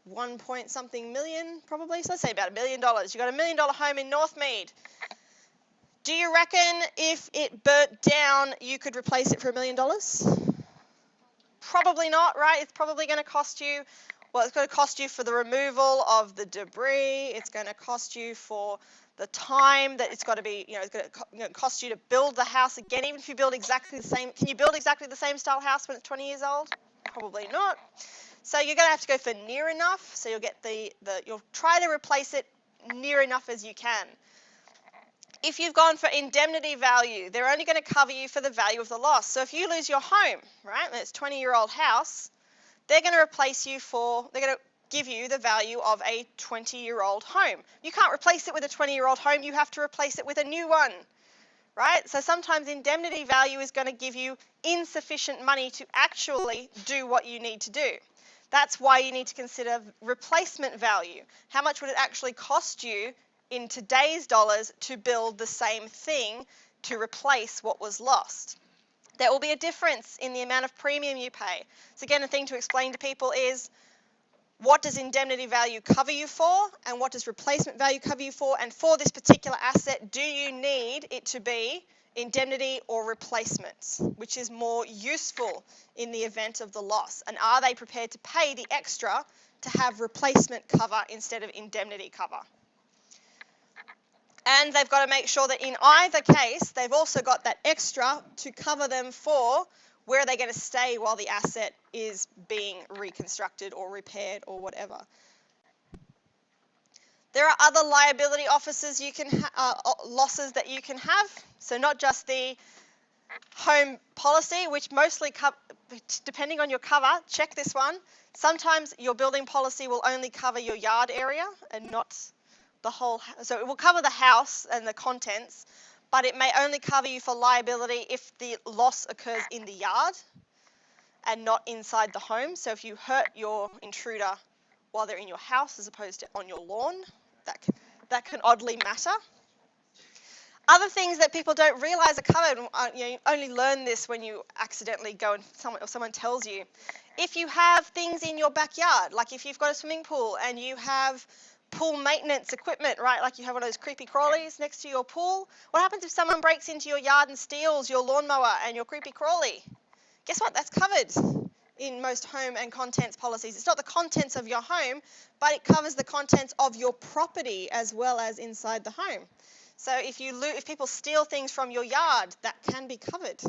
A: 1 point something million, probably. So let's say about $1 million. You've got $1 million home in Northmead. Do you reckon if it burnt down, you could replace it for $1 million? Probably not, right? It's probably going to cost you, well, it's going to cost you for the removal of the debris. It's going to cost you for the time that it's got to be, it's going to cost you to build the house again, even if you build exactly the same. Can you build exactly the same style house when it's 20 years old? Probably not. So you're going to have to go for near enough. So you'll get you'll try to replace it near enough as you can. If you've gone for indemnity value, they're only going to cover you for the value of the loss. So if you lose your home, right, and it's a 20-year-old house, they're going to they're going to give you the value of a 20-year-old home. You can't replace it with a 20-year-old home. You have to replace it with a new one, right? So sometimes indemnity value is going to give you insufficient money to actually do what you need to do. That's why you need to consider replacement value. How much would it actually cost you in today's dollars to build the same thing to replace what was lost? There will be a difference in the amount of premium you pay. So again, a thing to explain to people is, what does indemnity value cover you for, and what does replacement value cover you for? And for this particular asset, do you need it to be indemnity or replacement, which is more useful in the event of the loss? And are they prepared to pay the extra to have replacement cover instead of indemnity cover? And they've got to make sure that in either case, they've also got that extra to cover them for where they're going to stay while the asset is being reconstructed or repaired or whatever. There are other liability losses that you can have. So not just the home policy, which mostly, depending on your cover, check this one. Sometimes your building policy will only cover your yard area and not the whole, so it will cover the house and the contents, but it may only cover you for liability if the loss occurs in the yard and not inside the home. So if you hurt your intruder while they're in your house as opposed to on your lawn, that can oddly matter. Other things that people don't realize are covered, you only learn this when you accidentally go and someone tells you. If you have things in your backyard, like if you've got a swimming pool and you have pool maintenance equipment, right? Like you have one of those creepy crawlies next to your pool. What happens if someone breaks into your yard and steals your lawnmower and your creepy crawly? Guess what? That's covered. in most home and contents policies. It's not the contents of your home, but it covers the contents of your property as well as inside the home. So if people steal things from your yard, that can be covered.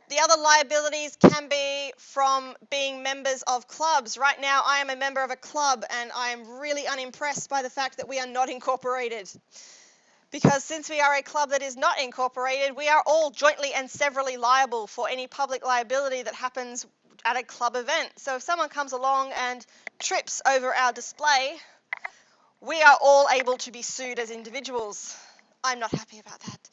A: The other liabilities can be from being members of clubs. Right now, I am a member of a club, and I am really unimpressed by the fact that we are not incorporated. Because since we are a club that is not incorporated, we are all jointly and severally liable for any public liability that happens at a club event. So if someone comes along and trips over our display, we are all able to be sued as individuals. I'm not happy about that.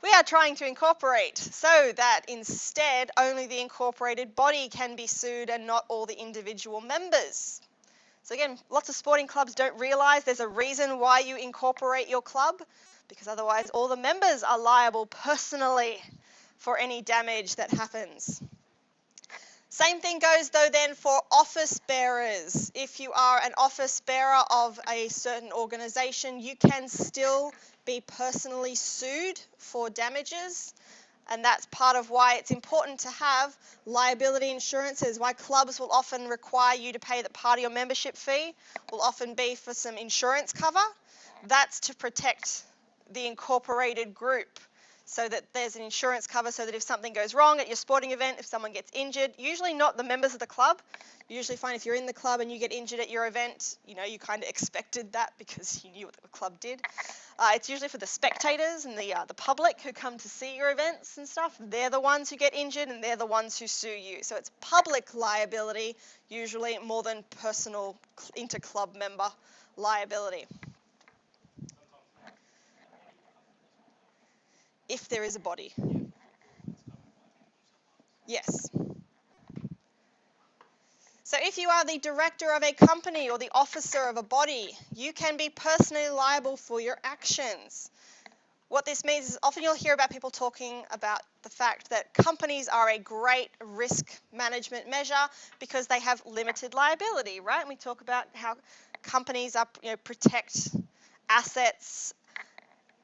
A: We are trying to incorporate so that instead only the incorporated body can be sued and not all the individual members. So again, lots of sporting clubs don't realise there's a reason why you incorporate your club, because otherwise all the members are liable personally for any damage that happens. Same thing goes though then for office bearers. If you are an office bearer of a certain organisation, you can still be personally sued for damages, and that's part of why it's important to have liability insurances, why clubs will often require you to pay the part of your membership fee will often be for some insurance cover. That's to protect the incorporated group, so that there's an insurance cover so that if something goes wrong at your sporting event, if someone gets injured, usually not the members of the club. You usually find if you're in the club and you get injured at your event, you kind of expected that because you knew what the club did. It's usually for the spectators and the public who come to see your events and stuff. They're the ones who get injured and they're the ones who sue you. So it's public liability usually more than personal inter-club member liability. If there is a body. Yes. So if you are the director of a company or the officer of a body, you can be personally liable for your actions. What this means is often you'll hear about people talking about the fact that companies are a great risk management measure because they have limited liability, right? And we talk about how companies protect assets.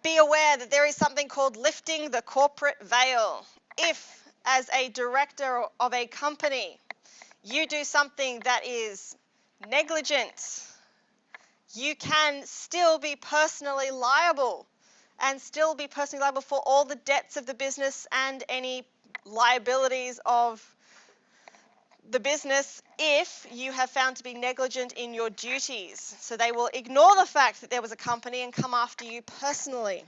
A: Be aware that there is something called lifting the corporate veil. If, as a director of a company, you do something that is negligent, you can still be personally liable and still be personally liable for all the debts of the business and any liabilities of the business if you have found to be negligent in your duties. So they will ignore the fact that there was a company and come after you personally.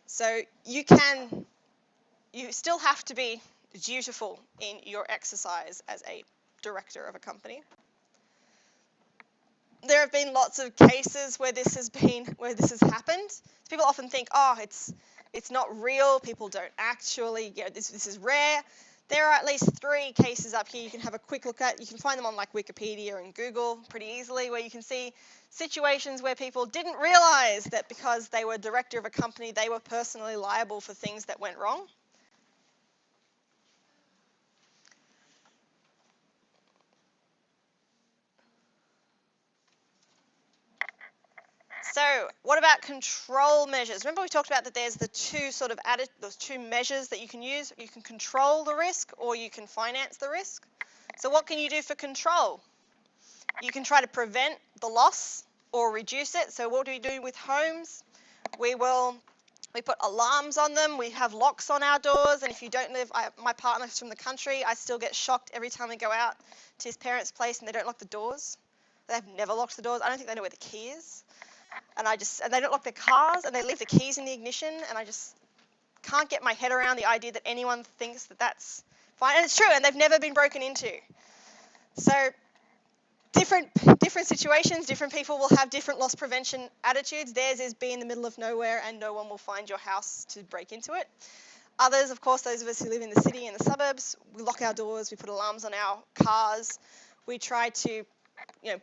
A: So you still have to be dutiful in your exercise as a director of a company. There have been lots of cases where this has happened. People often think, oh, it's not real. People don't actually, this is rare. There are at least 3 cases up here you can have a quick look at. You can find them on like Wikipedia and Google pretty easily, where you can see situations where people didn't realize that because they were director of a company, they were personally liable for things that went wrong. So what about control measures? Remember we talked about that there's the those 2 measures that you can use. You can control the risk or you can finance the risk. So what can you do for control? You can try to prevent the loss or reduce it. So what do we do with homes? We put alarms on them. We have locks on our doors. And if you don't live, my partner's from the country, I still get shocked every time we go out to his parents' place and they don't lock the doors. They've never locked the doors. I don't think they know where the key is. And they don't lock their cars, and they leave the keys in the ignition, and I just can't get my head around the idea that anyone thinks that that's fine. And it's true, and they've never been broken into. So different situations, different people will have different loss prevention attitudes. Theirs is be in the middle of nowhere and no one will find your house to break into it. Others, of course, those of us who live in the city and the suburbs, we lock our doors, we put alarms on our cars. We try to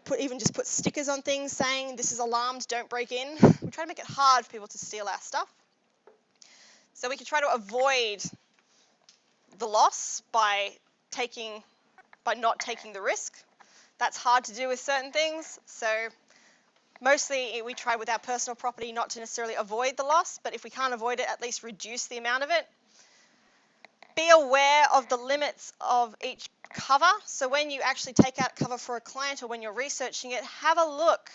A: put stickers on things saying this is alarmed, don't break in. We try to make it hard for people to steal our stuff. So we can try to avoid the loss by not taking the risk. That's hard to do with certain things. So mostly we try with our personal property not to necessarily avoid the loss, but if we can't avoid it, at least reduce the amount of it. Be aware of the limits of each cover. So when you actually take out cover for a client or when you're researching it, have a look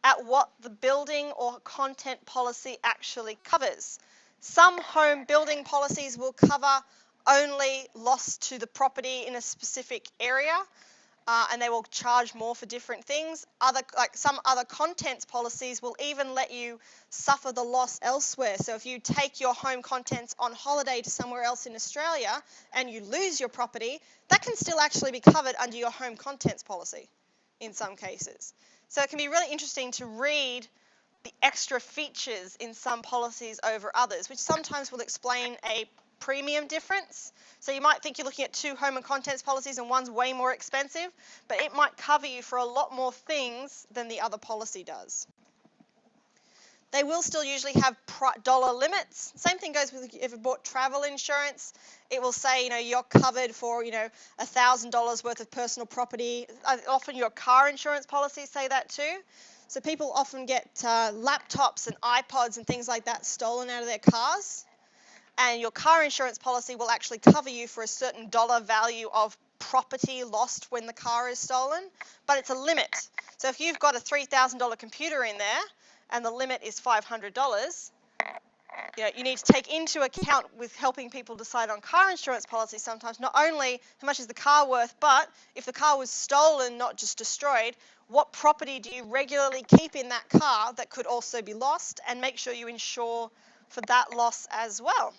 A: at what the building or content policy actually covers. Some home building policies will cover only loss to the property in a specific area, and they will charge more for different things. Some other contents policies will even let you suffer the loss elsewhere. So if you take your home contents on holiday to somewhere else in Australia and you lose your property, that can still actually be covered under your home contents policy in some cases. So it can be really interesting to read the extra features in some policies over others, which sometimes will explain a premium difference. So you might think you're looking at two home and contents policies and one's way more expensive, but it might cover you for a lot more things than the other policy does. They will still usually have dollar limits. Same thing goes with if you've bought travel insurance. It will say, you're covered for, $1,000 worth of personal property. Often your car insurance policies say that too. So people often get laptops and iPods and things like that stolen out of their cars. And your car insurance policy will actually cover you for a certain dollar value of property lost when the car is stolen, but it's a limit. So if you've got a $3,000 computer in there and the limit is $500, you need to take into account with helping people decide on car insurance policy sometimes, not only how much is the car worth, but if the car was stolen, not just destroyed, what property do you regularly keep in that car that could also be lost, and make sure you insure for that loss as well.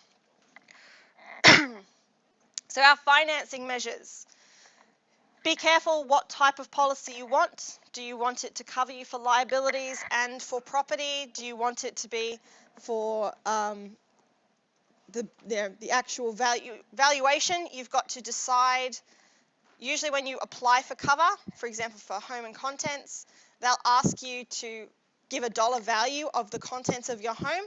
A: So our financing measures. Be careful what type of policy you want. Do you want it to cover you for liabilities and for property? Do you want it to be for the actual valuation? You've got to decide. Usually when you apply for cover, for example for home and contents, they'll ask you to give a dollar value of the contents of your home,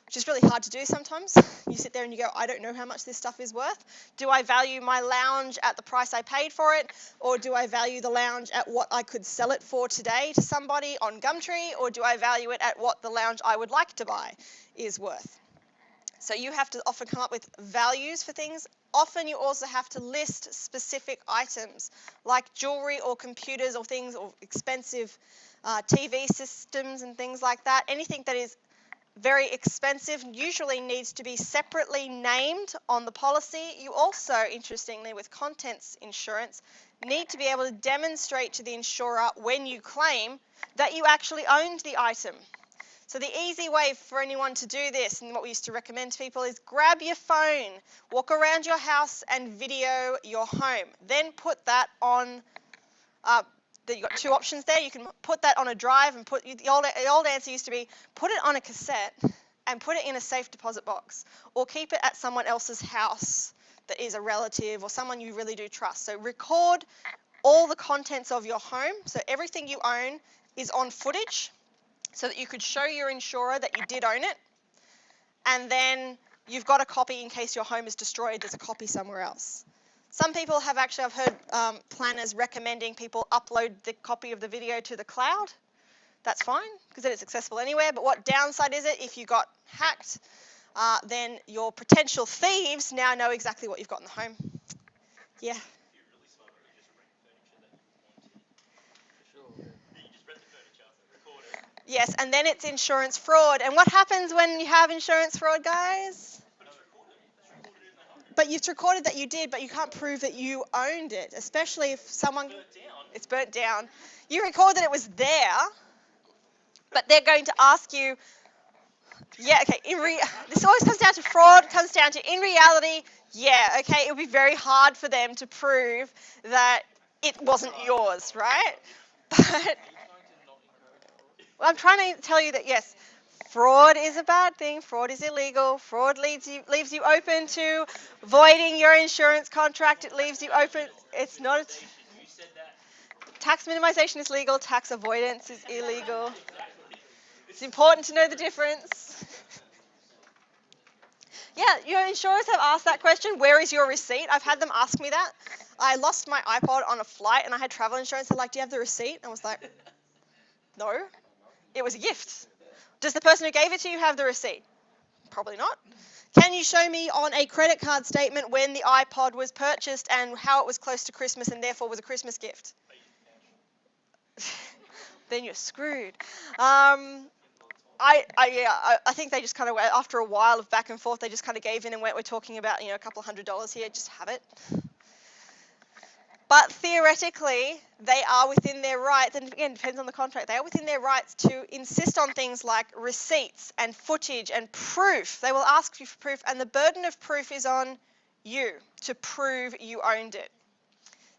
A: which is really hard to do sometimes. You sit there and you go, I don't know how much this stuff is worth. Do I value my lounge at the price I paid for it? Or do I value the lounge at what I could sell it for today to somebody on Gumtree? Or do I value it at what the lounge I would like to buy is worth? So you have to often come up with values for things. Often you also have to list specific items like jewelry or computers or things or expensive TV systems and things like that. Anything that is very expensive usually needs to be separately named on the policy. You also, interestingly, with contents insurance, need to be able to demonstrate to the insurer when you claim that you actually owned the item. So the easy way for anyone to do this, and what we used to recommend to people, is grab your phone, walk around your house and video your home. Then put that on you've got two options there. You can put that on a drive and the old answer used to be put it on a cassette and put it in a safe deposit box, or keep it at someone else's house that is a relative or someone you really do trust. So record all the contents of your home. So everything you own is on footage so that you could show your insurer that you did own it. And then you've got a copy in case your home is destroyed. There's a copy somewhere else. Some people have actually, I've heard planners recommending people upload the copy of the video to the cloud. That's fine, because then it's accessible anywhere. But what downside is it? If you got hacked, then your potential thieves now know exactly what you've got in the home. Yeah.
C: If you're really smart, you just rent furniture that you wanted.
B: For sure.
C: You just rent the furniture, record it.
A: Yes, and then it's insurance fraud. And what happens when you have insurance fraud, guys?
C: But it's recorded. It's recorded in the home.
A: But you've recorded that you did, but you can't prove that you owned it, especially if someone...
C: Burnt down.
A: It's burnt down. You record that it was there, but they're going to ask you, yeah, okay, this always comes down to fraud, comes down to, in reality, yeah, okay, it would be very hard for them to prove that it wasn't yours, right? But I'm trying to tell you that, yes, fraud is a bad thing. Fraud is illegal. Fraud leaves you open to voiding your insurance contract. It leaves you open. It's not.
C: You said that.
A: Tax minimization is legal. Tax avoidance is illegal. It's important to know the difference. Yeah, your insurers have asked that question. Where is your receipt? I've had them ask me that. I lost my iPod on a flight and I had travel insurance. They're like, do you have the receipt? I was like, no. It was a gift. Does the person who gave it to you have the receipt? Probably not. Can you show me on a credit card statement when the iPod was purchased and how it was close to Christmas and therefore was a Christmas gift? Then you're screwed. I think they just kind of, after a while of back and forth, they just kind of gave in and went, we're talking about, a couple of $100 here, just have it. But theoretically, they are within their rights, and again, it depends on the contract, they are within their rights to insist on things like receipts and footage and proof. They will ask you for proof, and the burden of proof is on you to prove you owned it.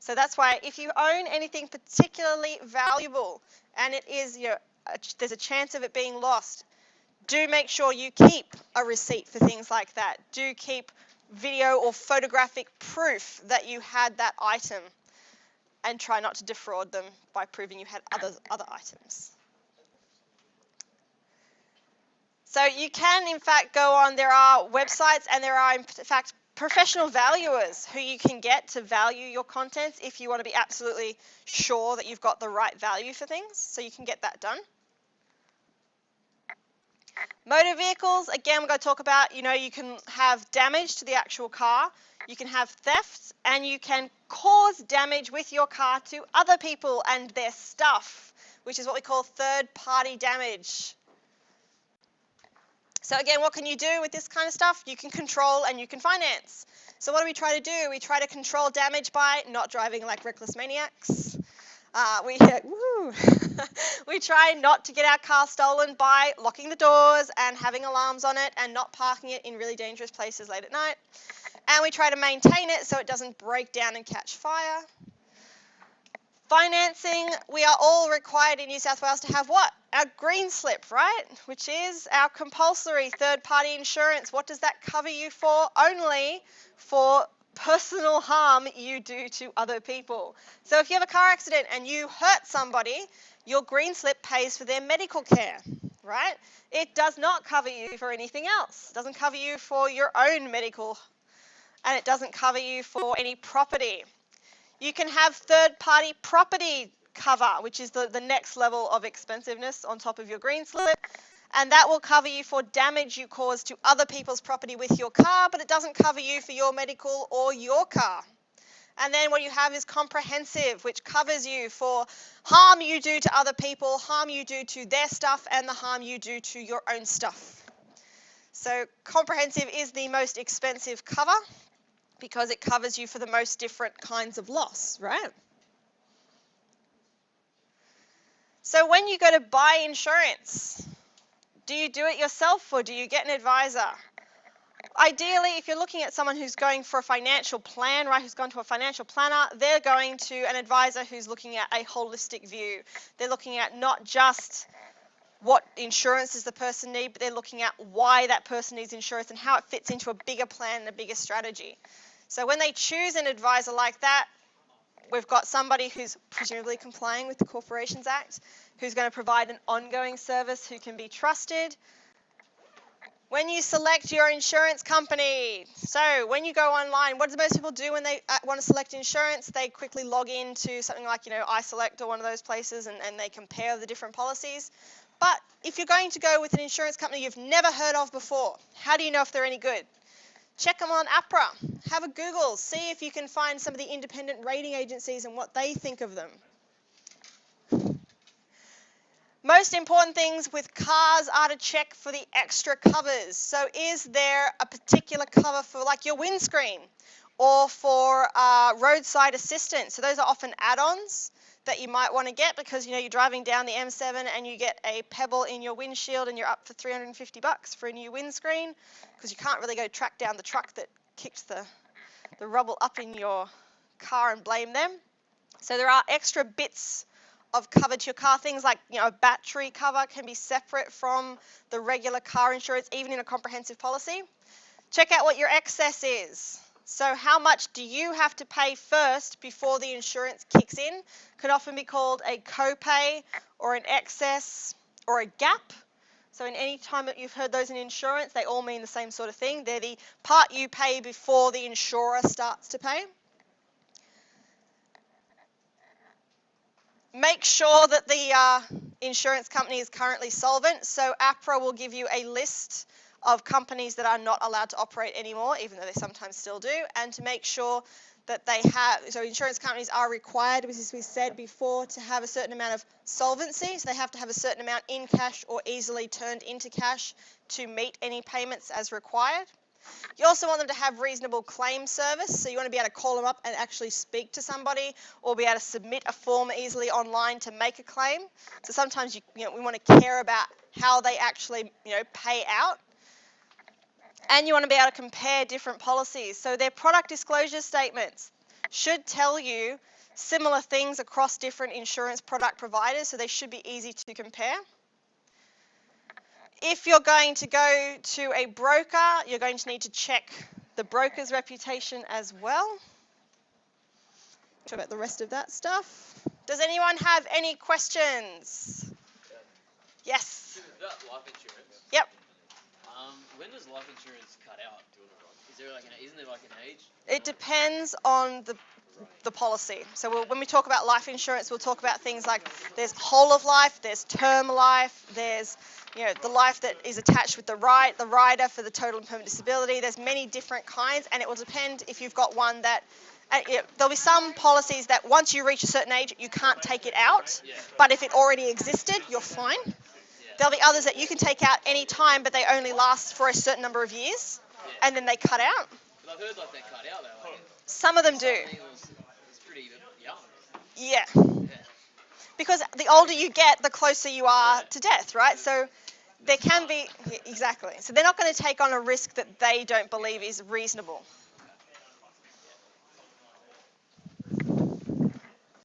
A: So that's why if you own anything particularly valuable and it is, there's a chance of it being lost, do make sure you keep a receipt for things like that. Do keep video or photographic proof that you had that item, and try not to defraud them by proving you had other items. So you can in fact go on, there are websites and there are in fact professional valuers who you can get to value your contents if you want to be absolutely sure that you've got the right value for things, so you can get that done. Motor vehicles, again, we're going to talk about, you can have damage to the actual car, you can have theft, and you can cause damage with your car to other people and their stuff, which is what we call third-party damage. So again, what can you do with this kind of stuff? You can control and you can finance. So what do we try to do? We try to control damage by not driving like reckless maniacs. We try not to get our car stolen by locking the doors and having alarms on it and not parking it in really dangerous places late at night. And we try to maintain it so it doesn't break down and catch fire. Financing, we are all required in New South Wales to have what? Our green slip, right? Which is our compulsory third-party insurance. What does that cover you for? Only for personal harm you do to other people. So if you have a car accident and you hurt somebody, your green slip pays for their medical care, right? It does not cover you for anything else. It doesn't cover you for your own medical, and it doesn't cover you for any property. You can have third-party property cover, which is the next level of expensiveness on top of your green slip. And that will cover you for damage you cause to other people's property with your car, but it doesn't cover you for your medical or your car. And then what you have is comprehensive, which covers you for harm you do to other people, harm you do to their stuff, and the harm you do to your own stuff. So comprehensive is the most expensive cover because it covers you for the most different kinds of loss, right? So when you go to buy insurance, do you do it yourself or do you get an advisor? Ideally, if you're looking at someone who's going for a financial plan, right, who's gone to a financial planner, they're going to an advisor who's looking at a holistic view. They're looking at not just what insurance does the person need, but they're looking at why that person needs insurance and how it fits into a bigger plan and a bigger strategy. So when they choose an advisor like that, we've got somebody who's presumably complying with the Corporations Act, who's going to provide an ongoing service, who can be trusted. When you select your insurance company, so when you go online, what do most people do when they want to select insurance? They quickly log into something like, iSelect or one of those places, and they compare the different policies. But if you're going to go with an insurance company you've never heard of before, how do you know if they're any good? Check them on APRA. Have a Google. See if you can find some of the independent rating agencies and what they think of them. Most important things with cars are to check for the extra covers. So is there a particular cover for like your windscreen or for roadside assistance? So those are often add-ons that you might want to get because you're driving down the M7 and you get a pebble in your windshield and you're up for $350 for a new windscreen because you can't really go track down the truck that kicked the rubble up in your car and blame them. So there are extra bits of cover to your car. Things like, a battery cover can be separate from the regular car insurance, even in a comprehensive policy. Check out what your excess is. So how much do you have to pay first before the insurance kicks in? Could often be called a copay or an excess or a gap. So in any time that you've heard those in insurance, they all mean the same sort of thing. They're the part you pay before the insurer starts to pay. Make sure that the insurance company is currently solvent. So APRA will give you a list of companies that are not allowed to operate anymore, even though they sometimes still do, and to make sure that they have, so insurance companies are required, as we said before, to have a certain amount of solvency, so they have to have a certain amount in cash or easily turned into cash to meet any payments as required. You also want them to have reasonable claim service, so you want to be able to call them up and actually speak to somebody, or be able to submit a form easily online to make a claim. So sometimes we want to care about how they actually pay out. And you want to be able to compare different policies. So their product disclosure statements should tell you similar things across different insurance product providers, so they should be easy to compare. If you're going to go to a broker, you're going to need to check the broker's reputation as well. Talk about the rest of that stuff. Does anyone have any questions? Yes.
B: About life insurance.
A: Yep.
B: When does life insurance cut out? Isn't there like an age?
A: It depends on the policy. So when we talk about life insurance, we'll talk about things like there's whole of life, there's term life, there's the life that is attached with the rider for the total and permanent disability. There's many different kinds, and it will depend if you've got one that there'll be some policies that once you reach a certain age you can't take it out, but if it already existed you're fine. There'll be others that you can take out any time, but they only last for a certain number of years, and then they cut out.
B: But I've heard like they cut out though.
A: Some of them do.
B: It's pretty young.
A: Yeah. Because the older you get, the closer you are to death, right? So there can be, exactly. So they're not going to take on a risk that they don't believe is reasonable.